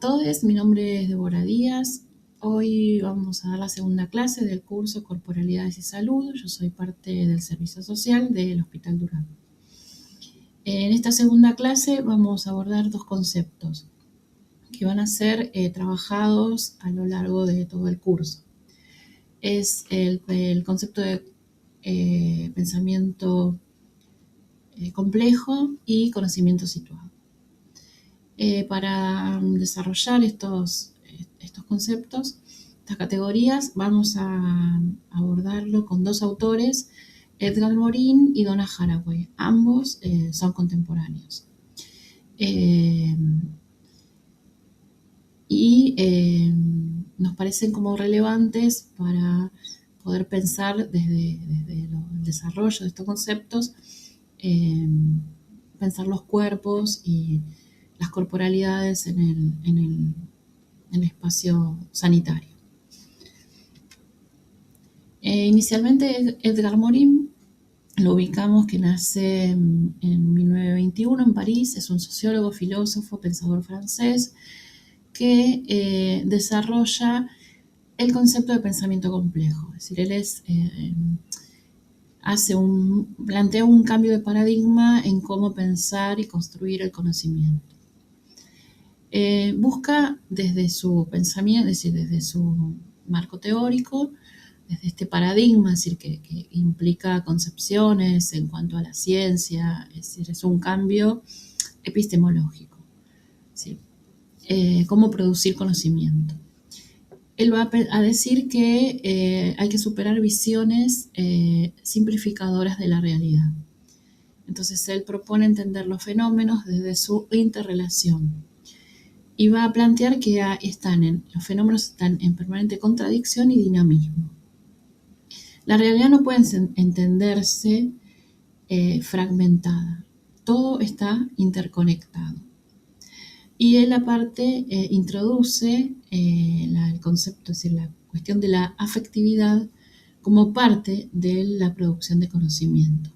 todos, mi nombre es Débora Díaz. Hoy vamos a dar la segunda clase del curso Corporalidades y Salud. Yo soy parte del servicio social del Hospital Durán. En esta segunda clase vamos a abordar dos conceptos que van a ser trabajados a lo largo de todo el curso. Es el concepto de pensamiento complejo y conocimiento situado. Para desarrollar estos conceptos, estas categorías, vamos a abordarlo con dos autores, Edgar Morin y Donna Haraway. Ambos son contemporáneos. Nos parecen como relevantes para poder pensar desde el desarrollo de estos conceptos, pensar los cuerpos y las corporalidades en el espacio sanitario. Inicialmente Edgar Morin lo ubicamos que nace en 1921 en París. Es un sociólogo, filósofo, pensador francés que desarrolla el concepto de pensamiento complejo. Es decir, él plantea un cambio de paradigma en cómo pensar y construir el conocimiento. Busca desde su pensamiento, es decir, desde su marco teórico, desde este paradigma, es decir, que implica concepciones en cuanto a la ciencia, es decir, es un cambio epistemológico, ¿sí? Cómo producir conocimiento. Él va a decir que hay que superar visiones simplificadoras de la realidad. Entonces él propone entender los fenómenos desde su interrelación. Y va a plantear que los fenómenos están en permanente contradicción y dinamismo. La realidad no puede entenderse fragmentada. Todo está interconectado. Y él aparte introduce el concepto, es decir, la cuestión de la afectividad como parte de la producción de conocimiento.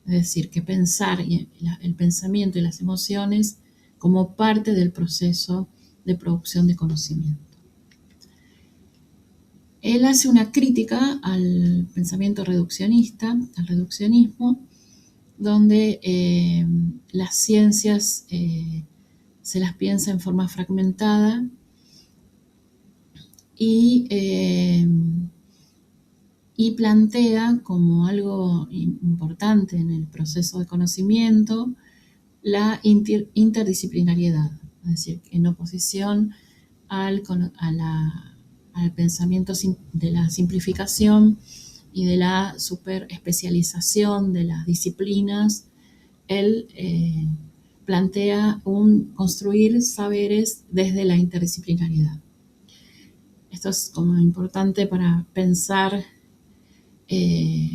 Es decir, que pensar el pensamiento y las emociones como parte del proceso de producción de conocimiento. Él hace una crítica al pensamiento reduccionista, al reduccionismo, donde las ciencias se las piensa en forma fragmentada y plantea como algo importante en el proceso de conocimiento la interdisciplinariedad, es decir, en oposición al pensamiento de la simplificación y de la superespecialización de las disciplinas. Él plantea construir saberes desde la interdisciplinariedad. Esto es como importante para pensar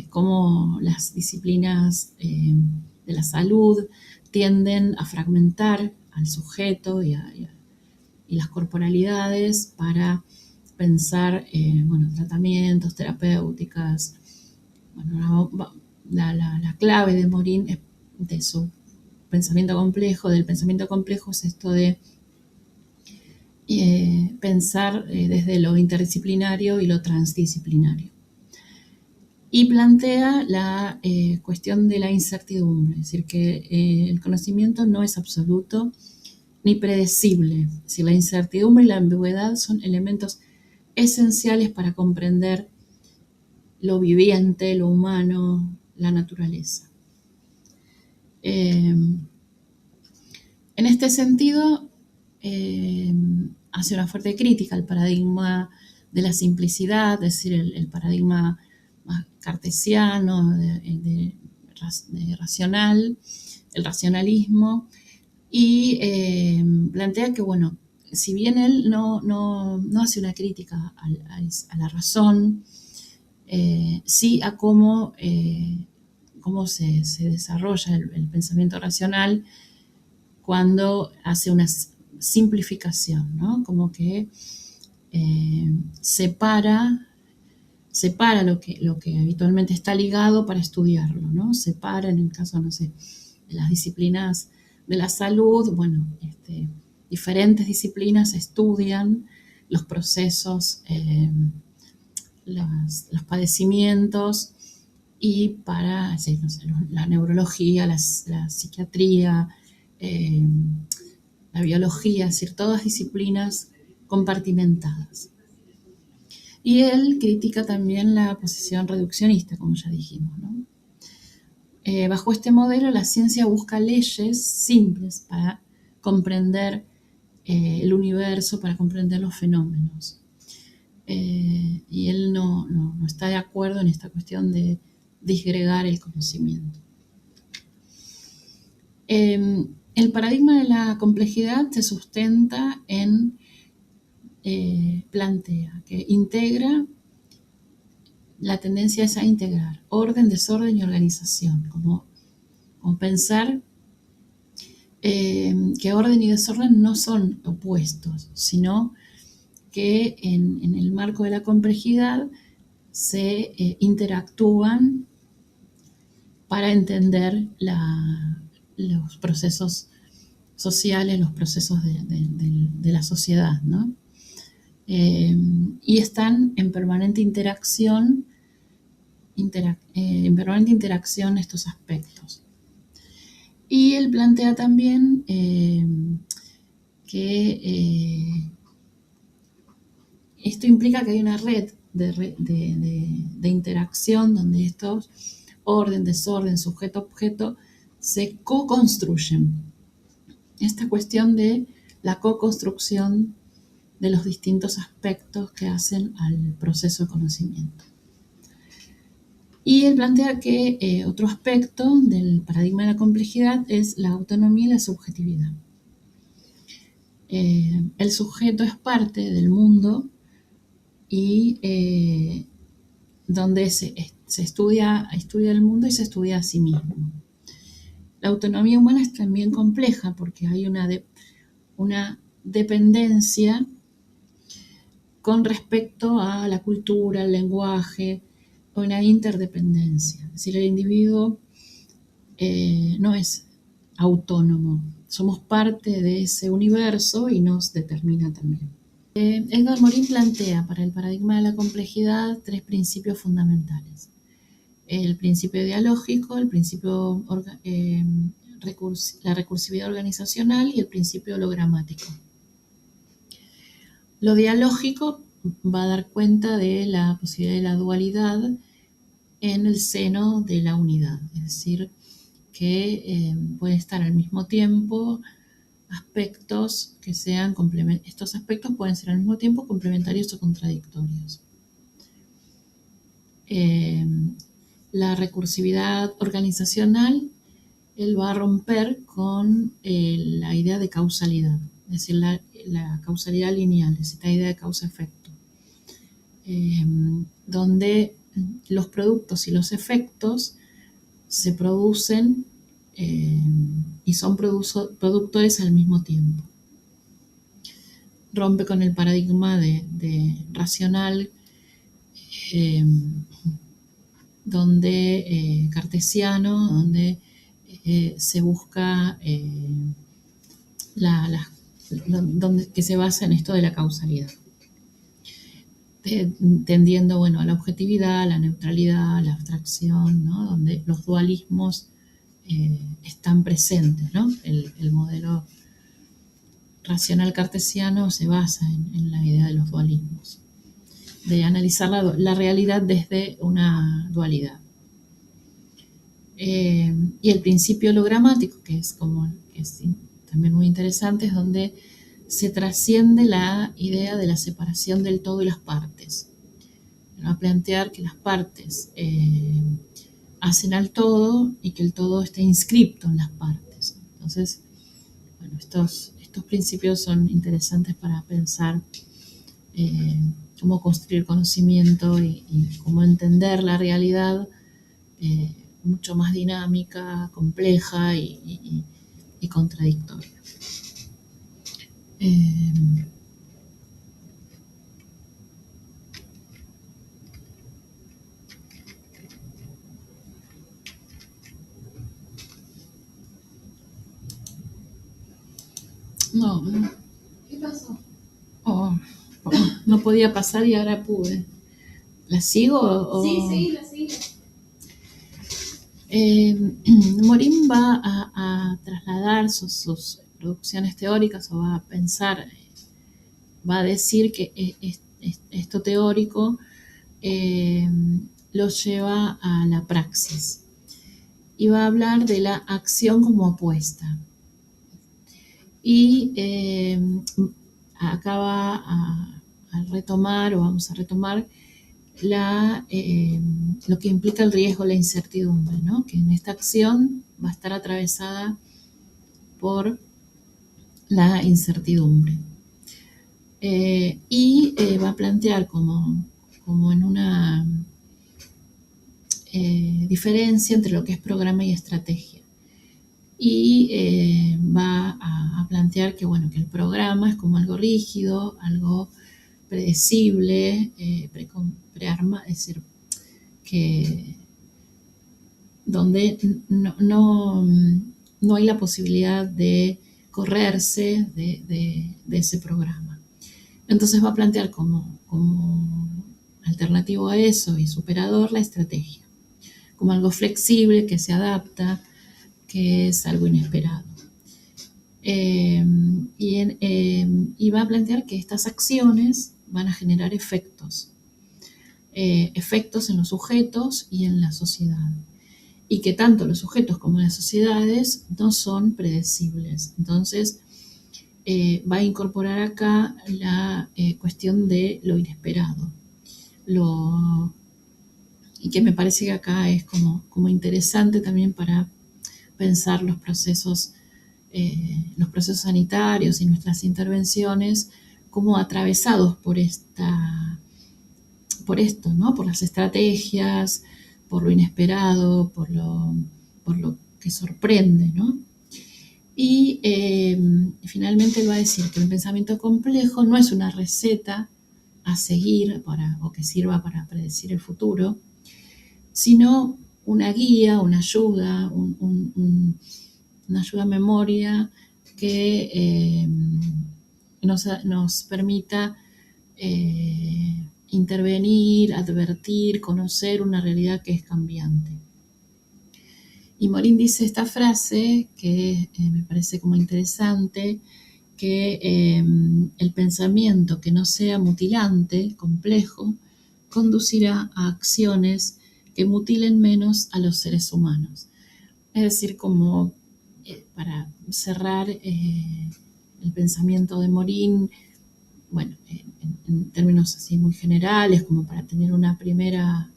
cómo las disciplinas de la salud tienden a fragmentar al sujeto y las corporalidades para pensar tratamientos, terapéuticas. Bueno, la clave de Morin, de su pensamiento complejo, del pensamiento complejo, es esto de pensar desde lo interdisciplinario y lo transdisciplinario. Y plantea la cuestión de la incertidumbre, es decir, que el conocimiento no es absoluto ni predecible. Es decir, la incertidumbre y la ambigüedad son elementos esenciales para comprender lo viviente, lo humano, la naturaleza. En este sentido, hace una fuerte crítica al paradigma de la simplicidad, es decir, el paradigma más cartesiano, racional, el racionalismo, y plantea que, bueno, si bien él no hace una crítica a la razón, sí a cómo se desarrolla el pensamiento racional cuando hace una simplificación, ¿no? Como que separa lo que habitualmente está ligado para estudiarlo, ¿no? Separa, en el caso, no sé, de las disciplinas de la salud, bueno, diferentes disciplinas estudian los procesos, los padecimientos, y para no sé, la neurología, la psiquiatría, la biología, es decir, todas disciplinas compartimentadas. Y él critica también la posición reduccionista, como ya dijimos, ¿no? Bajo este modelo, la ciencia busca leyes simples para comprender el universo, para comprender los fenómenos. Y él no está de acuerdo en esta cuestión de disgregar el conocimiento. El paradigma de la complejidad se sustenta en, plantea que integra, la tendencia es a integrar orden, desorden y organización, como pensar que orden y desorden no son opuestos, sino que en el marco de la complejidad se interactúan para entender los procesos sociales, los procesos de la sociedad, ¿no? Y están en permanente interacción estos aspectos. Y él plantea también que esto implica que hay una red de interacción donde estos orden, desorden, sujeto, objeto se co-construyen. Esta cuestión de la co-construcción de los distintos aspectos que hacen al proceso de conocimiento. Y él plantea que otro aspecto del paradigma de la complejidad es la autonomía y la subjetividad. El sujeto es parte del mundo y donde se estudia el mundo y se estudia a sí mismo. La autonomía humana es también compleja porque hay una dependencia con respecto a la cultura, el lenguaje, una interdependencia. Es decir, el individuo no es autónomo, somos parte de ese universo y nos determina también. Edgar Morin plantea para el paradigma de la complejidad 3 principios fundamentales. El principio dialógico, el principio la recursividad organizacional y el principio hologramático. Lo dialógico va a dar cuenta de la posibilidad de la dualidad en el seno de la unidad, es decir, que pueden estar al mismo tiempo aspectos que sean complementarios. Estos aspectos pueden ser al mismo tiempo complementarios o contradictorios. La recursividad organizacional, él va a romper con la idea de causalidad, es decir, la causalidad lineal, es esta idea de causa-efecto, donde los productos y los efectos se producen y son productores al mismo tiempo. Rompe con el paradigma de racional, donde cartesiano, donde se busca que se basa en esto de la causalidad, tendiendo a la objetividad, a la neutralidad, a la abstracción, ¿no? Donde los dualismos están presentes, ¿no? El modelo racional cartesiano se basa en la idea de los dualismos, de analizar la realidad desde una dualidad. Y el principio hologramático, que es también muy interesante, es donde se trasciende la idea de la separación del todo y las partes. Va a plantear que las partes hacen al todo y que el todo está inscripto en las partes. Entonces, estos principios son interesantes para pensar cómo construir conocimiento y cómo entender la realidad mucho más dinámica, compleja y contradictoria. No, No podía pasar y ahora pude. ¿La sigo? Sí, la sigo. Morín va a trasladar sus producciones teóricas o va a pensar, va a decir que esto teórico lo lleva a la praxis y va a hablar de la acción como apuesta. Y acá va a retomar, o vamos a retomar, lo que implica el riesgo, la incertidumbre, ¿no? Que en esta acción va a estar atravesada por la incertidumbre. Y va a plantear como en una diferencia entre lo que es programa y estrategia. Y va a plantear que, bueno, que el programa es como algo rígido, algo predecible, prearma, es decir, que donde no hay la posibilidad de correrse de ese programa. Entonces va a plantear como alternativo a eso y superador la estrategia, como algo flexible que se adapta, que es algo inesperado. Y va a plantear que estas acciones van a generar efectos en los sujetos y en la sociedad, y que tanto los sujetos como las sociedades no son predecibles. Entonces, va a incorporar acá la cuestión de lo inesperado, y que me parece que acá es como interesante también para pensar los procesos sanitarios y nuestras intervenciones como atravesados por esto, ¿no? Por las estrategias, por lo inesperado, por lo que sorprende, ¿no? Y finalmente él va a decir que el pensamiento complejo no es una receta a seguir o que sirva para predecir el futuro, sino una guía, una ayuda, una ayuda a memoria que nos permita intervenir, advertir, conocer una realidad que es cambiante. Y Morín dice esta frase que me parece como interesante, que el pensamiento que no sea mutilante, complejo, conducirá a acciones que mutilen menos a los seres humanos. Es decir, como para cerrar el pensamiento de Morín, bueno, en términos así muy generales, como para tener una primera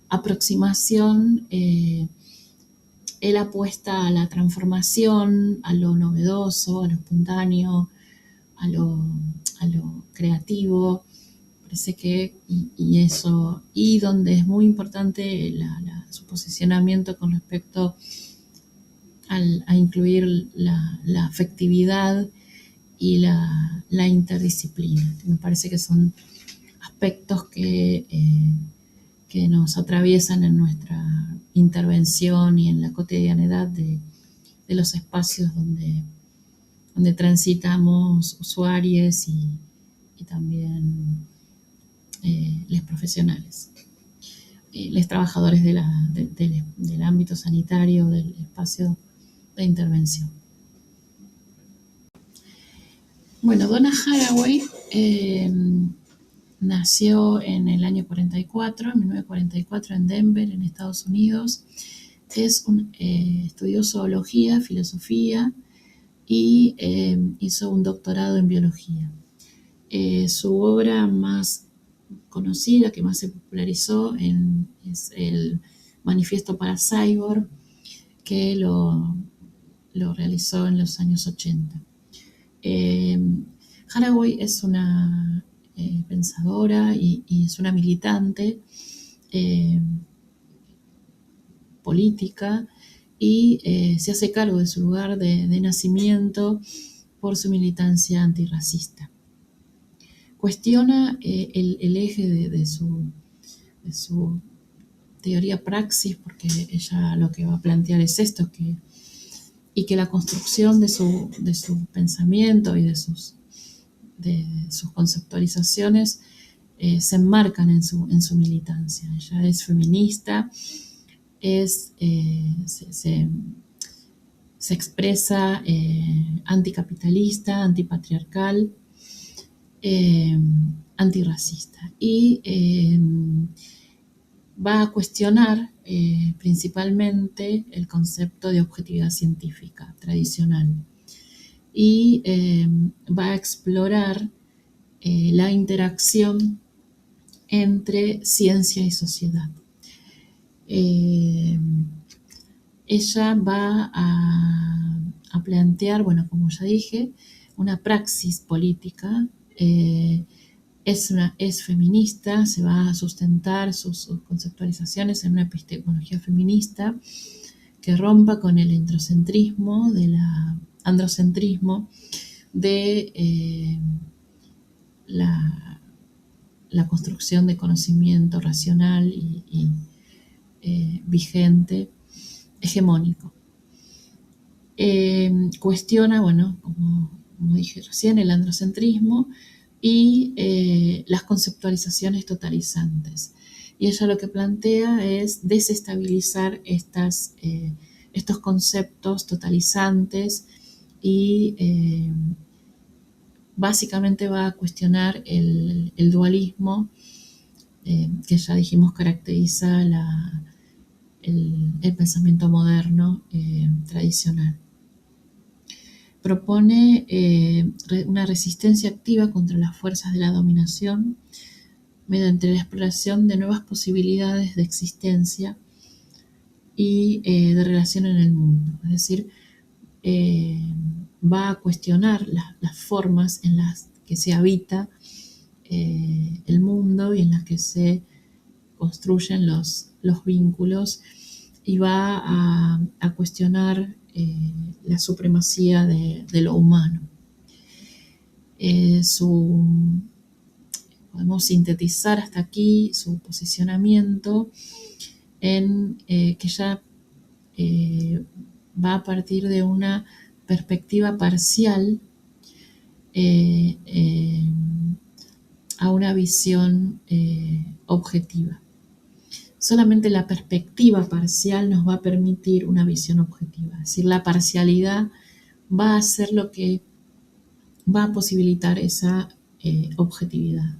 aproximación, él apuesta a la transformación, a lo novedoso, a lo espontáneo, a lo creativo. Parece que, y eso, y donde es muy importante su posicionamiento con respecto a incluir la afectividad y la interdisciplina. Me parece que son aspectos que nos atraviesan en nuestra intervención y en la cotidianidad de los espacios donde transitamos usuarios y también los profesionales, los trabajadores del ámbito sanitario, del espacio de intervención. Bueno, Donna Haraway nació en el año 44, en 1944, en Denver, en Estados Unidos. Estudió zoología, filosofía y hizo un doctorado en biología. Su obra más conocida, que más se popularizó, es el Manifiesto para Cyborg, que lo realizó en los años 80. Haraway es una pensadora y es una militante política, y se hace cargo de su lugar de nacimiento por su militancia antirracista. Cuestiona el eje de su teoría praxis, porque ella lo que va a plantear es esto, y que la construcción de su pensamiento y de de sus conceptualizaciones se enmarcan en su militancia. Ella es feminista, se expresa anticapitalista, antipatriarcal, antirracista. Y va a cuestionar principalmente el concepto de objetividad científica tradicional y va a explorar la interacción entre ciencia y sociedad. Ella va a plantear, bueno, como ya dije, una praxis política. Es feminista, se va a sustentar sus conceptualizaciones en una epistemología feminista que rompa con el androcentrismo de la construcción de conocimiento racional y vigente, hegemónico. Cuestiona, bueno, como dije recién, el androcentrismo y las conceptualizaciones totalizantes. Y ella lo que plantea es desestabilizar estos conceptos totalizantes y básicamente va a cuestionar el dualismo que ya dijimos caracteriza el pensamiento moderno tradicional. Propone una resistencia activa contra las fuerzas de la dominación mediante la exploración de nuevas posibilidades de existencia y de relación en el mundo. Es decir, va a cuestionar las formas en las que se habita el mundo y en las que se construyen los vínculos y va a cuestionar la supremacía de lo humano. Podemos sintetizar hasta aquí su posicionamiento en que ya va a partir de una perspectiva parcial a una visión objetiva. Solamente la perspectiva parcial nos va a permitir una visión objetiva. Es decir, la parcialidad va a ser lo que va a posibilitar esa objetividad.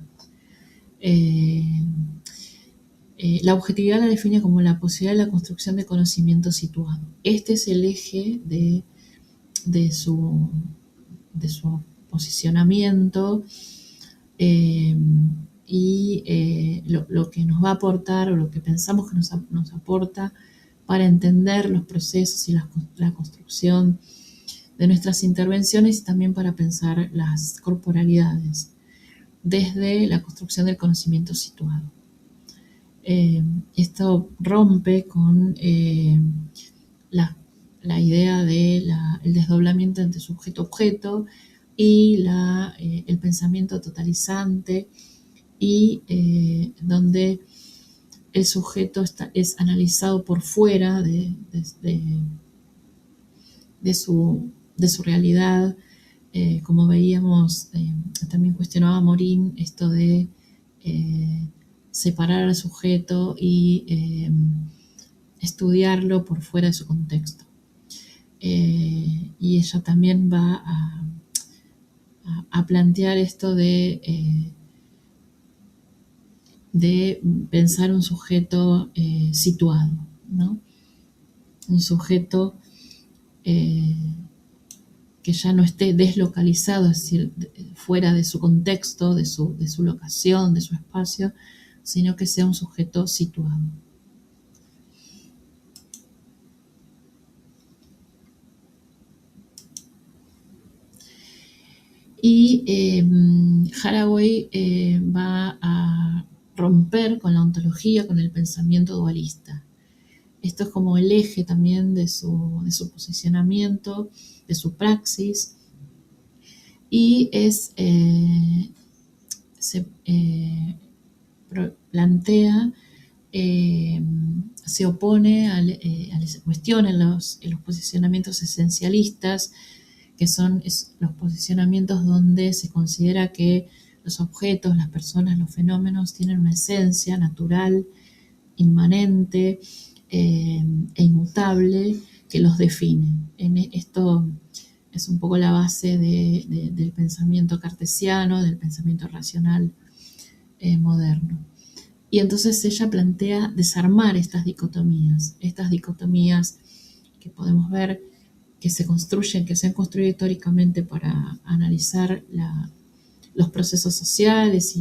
La objetividad la define como la posibilidad de la construcción de conocimiento situado. Este es el eje de su posicionamiento y lo que nos va a aportar o lo que pensamos que nos aporta para entender los procesos y la construcción de nuestras intervenciones y también para pensar las corporalidades desde la construcción del conocimiento situado. Esto rompe con la idea del desdoblamiento entre sujeto-objeto y el pensamiento totalizante y donde el sujeto es analizado por fuera de su realidad. Como veíamos, también cuestionaba Morín esto de separar al sujeto y estudiarlo por fuera de su contexto. Y ella también va a plantear esto de pensar un sujeto situado, ¿no? Un sujeto que ya no esté deslocalizado, es decir, fuera de su contexto, de su locación, de su espacio, sino que sea un sujeto situado. Y Haraway va a romper con la ontología, con el pensamiento dualista. Esto es como el eje también de su posicionamiento, de su praxis, y plantea, se opone, cuestiona los posicionamientos esencialistas que son los posicionamientos donde se considera que los objetos, las personas, los fenómenos tienen una esencia natural, inmanente e inmutable que los define. Esto es un poco la base del pensamiento cartesiano, del pensamiento racional moderno. Y entonces ella plantea desarmar estas dicotomías que podemos ver que se construyen, que se han construido históricamente para analizar los procesos sociales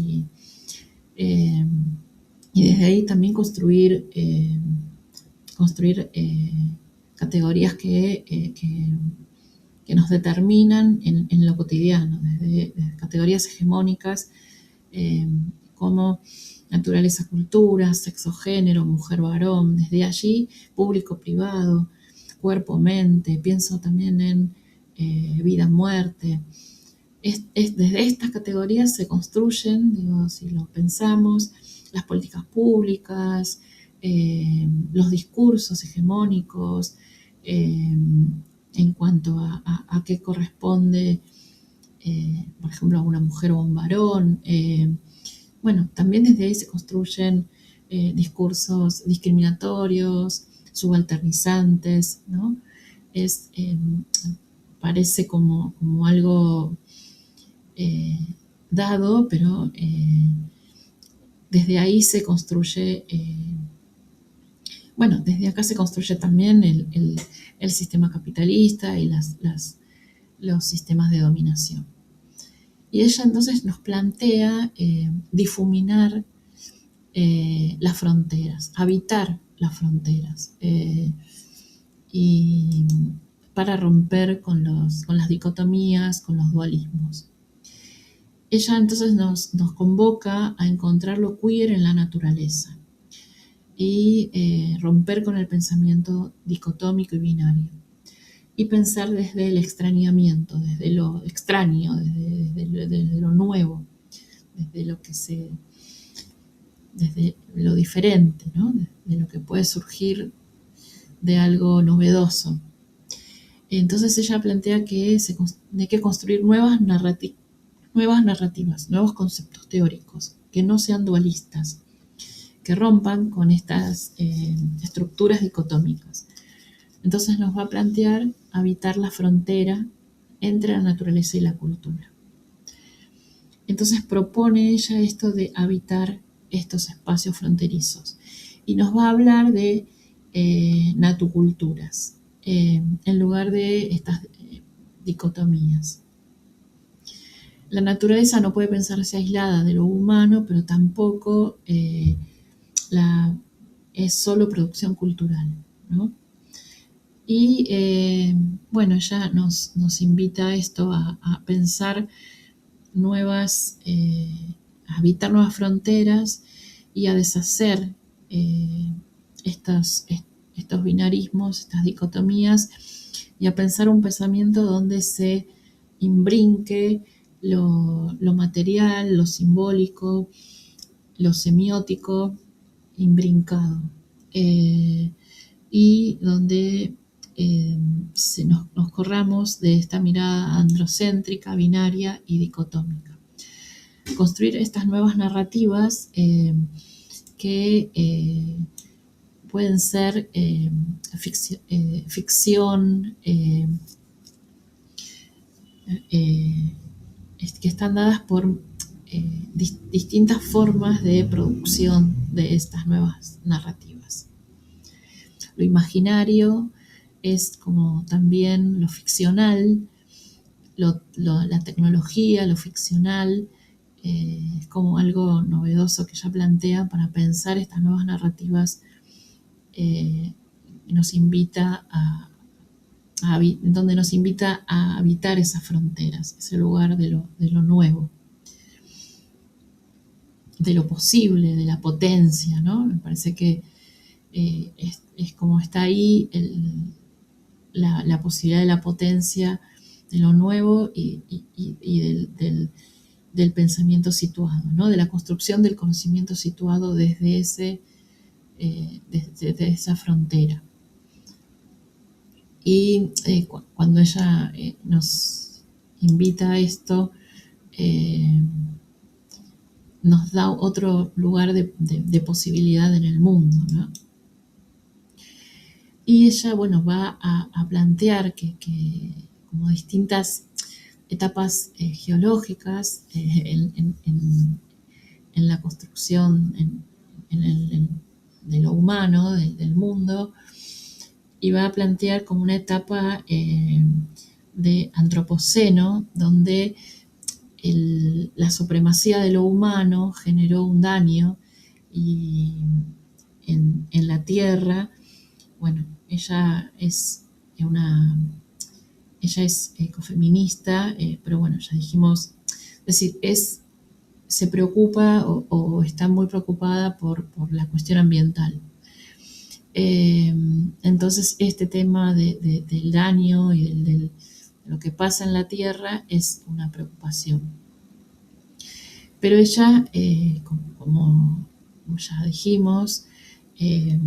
eh, y desde ahí también construir categorías que nos determinan en lo cotidiano, desde categorías hegemónicas como naturaleza, cultura, sexo, género, mujer, varón, desde allí público, privado, cuerpo, mente, pienso también en vida, muerte. Desde estas categorías se construyen, digo, si lo pensamos, las políticas públicas, los discursos hegemónicos, en cuanto a qué corresponde, por ejemplo, a una mujer o a un varón. Bueno, también desde ahí se construyen discursos discriminatorios, subalternizantes, ¿no? Parece como algo dado, pero desde ahí se construye, desde acá se construye también el sistema capitalista y los sistemas de dominación. Y ella entonces nos plantea difuminar las fronteras, habitar las fronteras, y para romper con las dicotomías, con los dualismos. Ella entonces nos convoca a encontrar lo queer en la naturaleza y romper con el pensamiento dicotómico y binario. Y pensar desde el extrañamiento, desde lo extraño, desde lo nuevo, desde lo diferente, ¿no? De lo que puede surgir de algo novedoso. Entonces ella plantea que hay que construir nuevas narrativas, nuevos conceptos teóricos, que no sean dualistas, que rompan con estas estructuras dicotómicas. Entonces nos va a plantear habitar la frontera entre la naturaleza y la cultura. Entonces propone ella esto de habitar estos espacios fronterizos y nos va a hablar de natuculturas en lugar de estas dicotomías. La naturaleza no puede pensarse aislada de lo humano, pero tampoco es solo producción cultural, ¿no? Y ella nos invita a esto, a pensar a habitar nuevas fronteras y a deshacer estos binarismos, estas dicotomías, y a pensar un pensamiento donde se imbrinque lo material, lo simbólico, lo semiótico, imbrincado, y donde nos corramos de esta mirada androcéntrica, binaria y dicotómica. Construir estas nuevas narrativas que pueden ser ficción, que están dadas por distintas formas de producción de estas nuevas narrativas. Lo imaginario es como también lo ficcional, la tecnología, lo ficcional, es como algo novedoso que ella plantea para pensar estas nuevas narrativas. Donde nos invita a habitar esas fronteras, ese lugar de lo nuevo, de lo posible, de la potencia, ¿no? Me parece que es como está ahí la posibilidad de la potencia, de lo nuevo y del pensamiento situado, ¿no? De la construcción del conocimiento situado desde esa frontera. Y cuando ella nos invita a esto, eh, nos da otro lugar de posibilidad en el mundo, ¿no? Y ella, bueno, va a plantear que como distintas etapas geológicas en la construcción de lo humano, del mundo, y va a plantear como una etapa de antropoceno, donde la supremacía de lo humano generó un daño y en la tierra. Bueno, una, ella es ecofeminista, pero bueno, ya dijimos, es decir, se preocupa o está muy preocupada por la cuestión ambiental. Entonces, este tema del daño y de lo que pasa en la tierra es una preocupación. Pero ella, como ya dijimos, que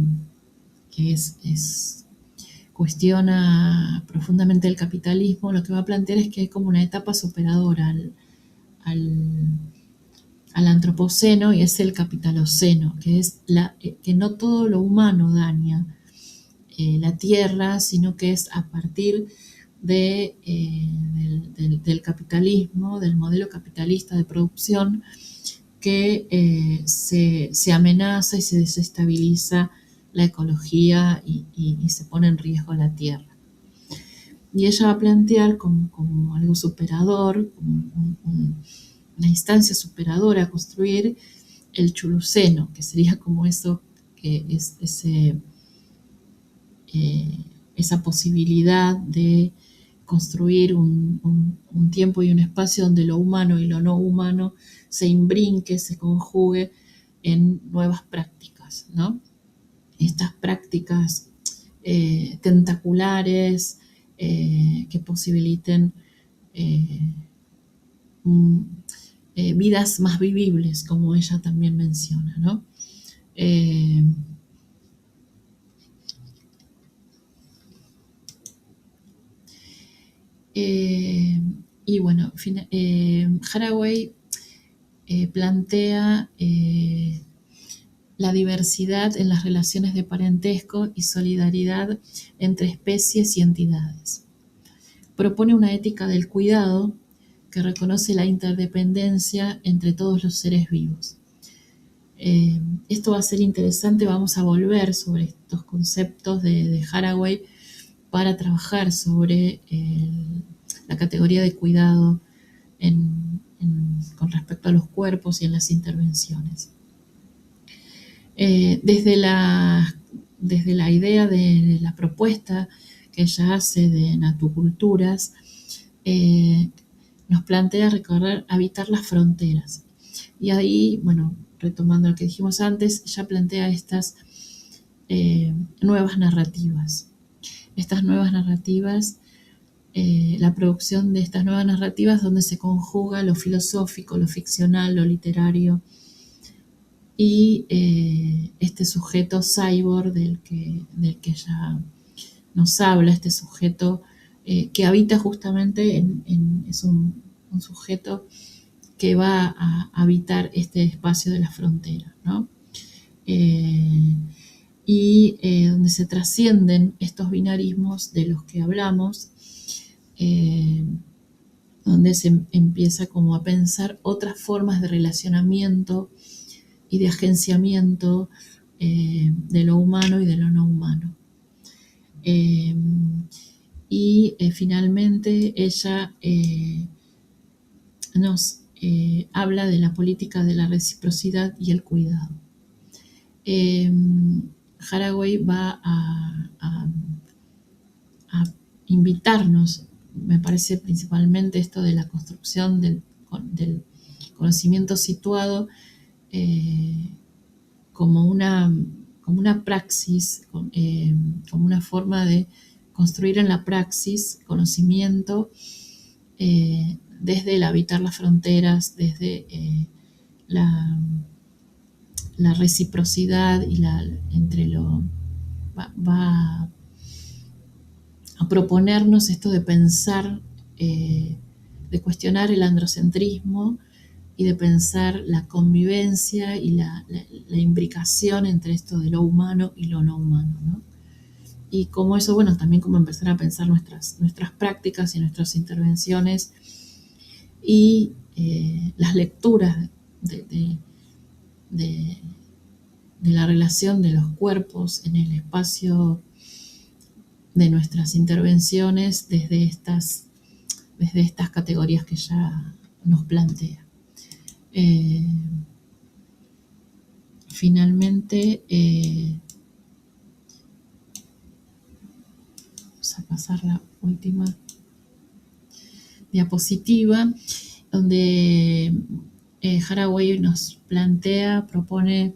cuestiona profundamente el capitalismo, lo que va a plantear es que es como una etapa superadora al, al antropoceno, y es el capitaloceno, que es que no todo lo humano daña la tierra, sino que es a partir del capitalismo, del modelo capitalista de producción, que se amenaza y se desestabiliza la ecología y se pone en riesgo la tierra. Y ella va a plantear como algo superador, como una instancia superadora a construir el chuluceno, que sería como eso, que es esa posibilidad de construir un tiempo y un espacio donde lo humano y lo no humano se imbrinque, se conjugue en nuevas prácticas, ¿no? Estas prácticas tentaculares que posibiliten eh, vidas más vivibles, como ella también menciona, ¿no? Eh, eh, y bueno, Haraway plantea la diversidad en las relaciones de parentesco y solidaridad entre especies y entidades. Propone una ética del cuidado que reconoce la interdependencia entre todos los seres vivos. Esto va a ser interesante, vamos a volver sobre estos conceptos de Haraway para trabajar sobre la categoría de cuidado con respecto a los cuerpos y en las intervenciones. Desde la idea de la propuesta que ella hace de natuculturas, nos plantea habitar las fronteras. Y ahí, bueno, retomando lo que dijimos antes, ella plantea estas nuevas narrativas. Estas nuevas narrativas, la producción de estas nuevas narrativas donde se conjuga lo filosófico, lo ficcional, lo literario, y este sujeto cyborg del que ella nos habla, este sujeto que habita justamente es un sujeto que va a habitar este espacio de la frontera, ¿no? Donde se trascienden estos binarismos de los que hablamos, donde se empieza como a pensar otras formas de relacionamiento y de agenciamiento de lo humano y de lo no humano. Finalmente ella nos habla de la política de la reciprocidad y el cuidado. Haraway va a invitarnos, me parece principalmente esto de la construcción del conocimiento situado, como una praxis, como una forma de construir en la praxis conocimiento desde el habitar las fronteras, desde la reciprocidad y entre lo va a proponernos esto de pensar, de cuestionar el androcentrismo y de pensar la convivencia y la imbricación entre esto de lo humano y lo no humano, ¿no? Y como eso, bueno, también como empezar a pensar nuestras prácticas y nuestras intervenciones y las lecturas de, de la relación de los cuerpos en el espacio de nuestras intervenciones desde estas categorías que ya nos plantea. Finalmente, vamos a pasar la última diapositiva, donde Haraway nos propone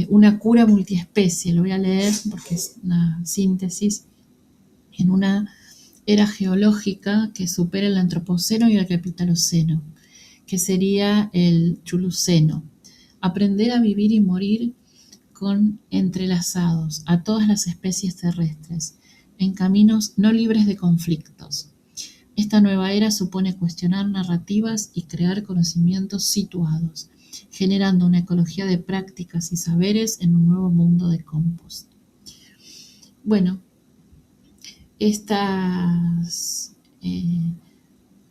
una cura multiespecie. Lo voy a leer porque es una síntesis. En una era geológica que supera el antropoceno y el capitaloceno, que sería el chuluceno. Aprender a vivir y morir con entrelazados a todas las especies terrestres, en caminos no libres de conflictos. Esta nueva era supone cuestionar narrativas y crear conocimientos situados, generando una ecología de prácticas y saberes en un nuevo mundo de compost. Bueno,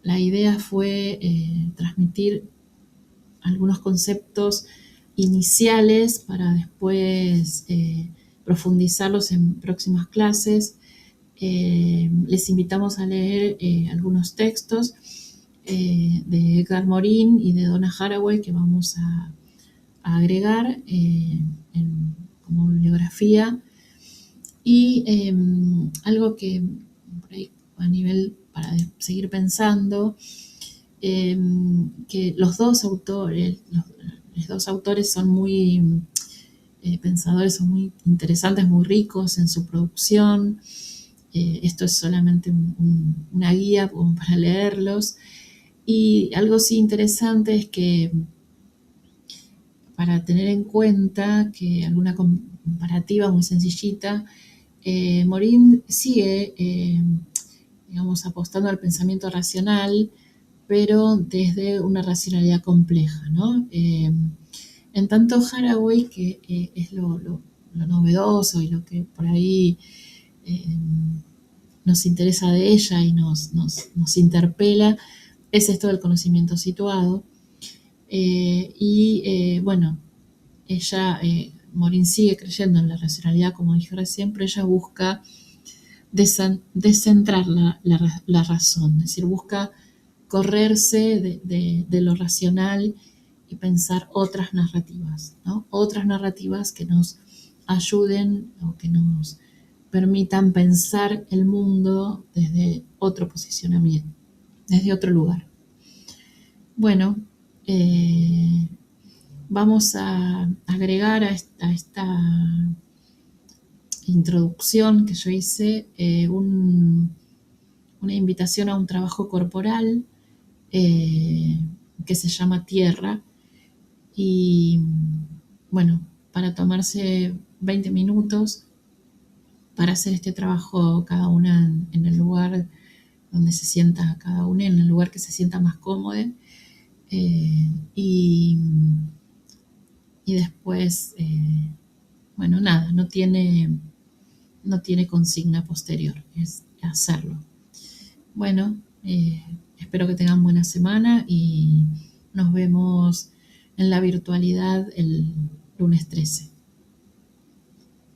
la idea fue transmitir algunos conceptos iniciales para después profundizarlos en próximas clases. Les invitamos a leer algunos textos de Edgar Morin y de Donna Haraway que vamos a agregar como bibliografía. Y algo que por ahí a nivel para seguir pensando, que los dos autores son muy pensadores, son muy interesantes, muy ricos en su producción. Esto es solamente una guía como para leerlos. Y algo sí interesante es que para tener en cuenta que alguna comparativa muy sencillita, Morin sigue, digamos, apostando al pensamiento racional, pero desde una racionalidad compleja, ¿no? En tanto Haraway, que es lo novedoso y lo que por ahí nos interesa de ella y nos interpela, es esto del conocimiento situado. Bueno, ella, Morin sigue creyendo en la racionalidad, como dije recién, pero ella busca descentrar la razón, es decir, busca correrse de lo racional y pensar otras narrativas, ¿no? Otras narrativas que nos ayuden o que nos permitan pensar el mundo desde otro posicionamiento, desde otro lugar. Bueno, vamos a agregar a esta introducción que yo hice una invitación a un trabajo corporal que se llama Tierra. Y bueno, para tomarse 20 minutos para hacer este trabajo cada una en el lugar donde se sienta cada una, en el lugar que se sienta más cómodo. Y después, bueno, nada, no tiene consigna posterior, es hacerlo. Bueno, espero que tengan buena semana y nos vemos en la virtualidad el lunes 13.